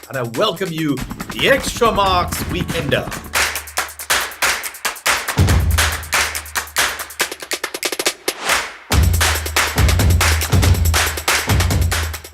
and I welcome you to the Extramarks Weekender.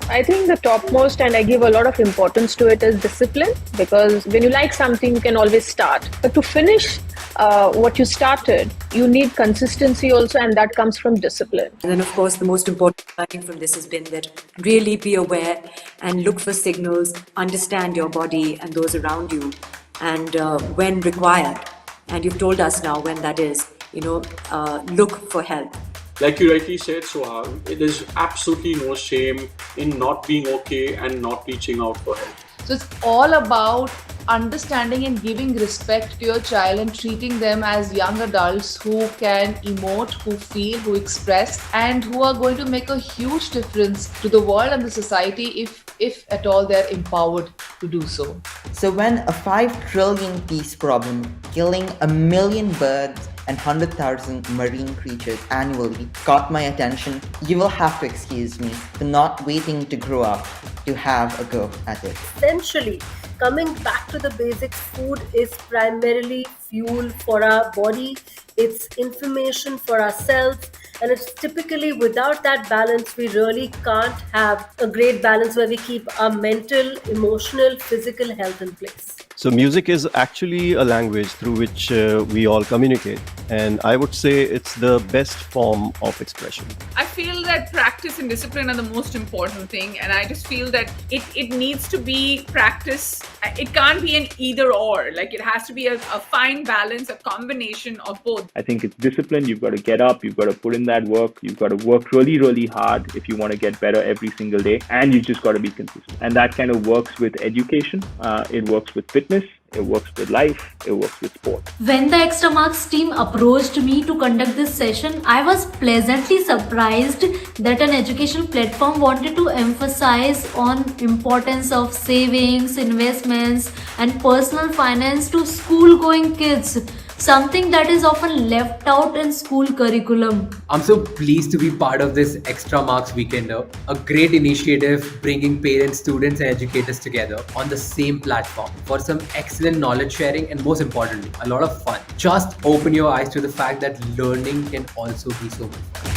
I think the topmost, and I give a lot of importance to it, is discipline, because when you like something, you can always start. But to finish what you started, you need consistency also, and that comes from discipline. And then, of course, the most important learning from this has been that really be aware and look for signals, understand your body and those around you, and when required, and you've told us now when that is, look for help. Like you rightly said, Sohag, it is absolutely no shame in not being okay and not reaching out for help. So it's all about understanding and giving respect to your child and treating them as young adults who can emote, who feel, who express, and who are going to make a huge difference to the world and the society if at all they're empowered to do so. So when a 5 trillion piece problem killing 1 million birds and 100,000 marine creatures annually caught my attention, you will have to excuse me for not waiting to grow up to have a go at it. Essentially, coming back to the basics, food is primarily fuel for our body, it's information for ourselves, and it's typically without that balance, we really can't have a great balance where we keep our mental, emotional, physical health in place. So music is actually a language through which we all communicate, and I would say it's the best form of expression. I feel that practice and discipline are the most important thing, and I just feel that it needs to be practice. It can't be an either or. Like, it has to be a fine balance, a combination of both. I think it's discipline. You've got to get up, you've got to put in that work, you've got to work really, really hard if you want to get better every single day, and you just got to be consistent. And that kind of works with education, it works with fitness, it works with life, it works with sport. When the Extramarks team approached me to conduct this session, I was pleasantly surprised that an educational platform wanted to emphasize on importance of savings, investments and personal finance to school-going kids, something that is often left out in school curriculum. I'm so pleased to be part of this Extramarks Weekender, a great initiative bringing parents, students and educators together on the same platform for some excellent knowledge sharing and, most importantly, a lot of fun. Just open your eyes to the fact that learning can also be so much fun.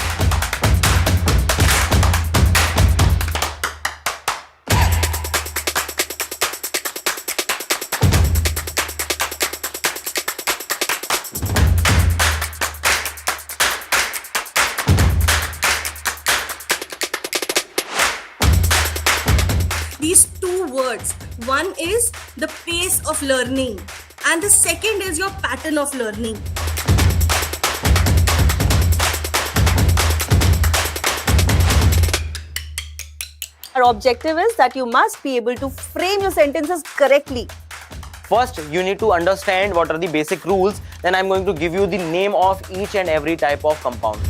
These two words, one is the pace of learning and the second is your pattern of learning. Our objective is that you must be able to frame your sentences correctly. First, you need to understand what are the basic rules. Then I'm going to give you the name of each and every type of compound.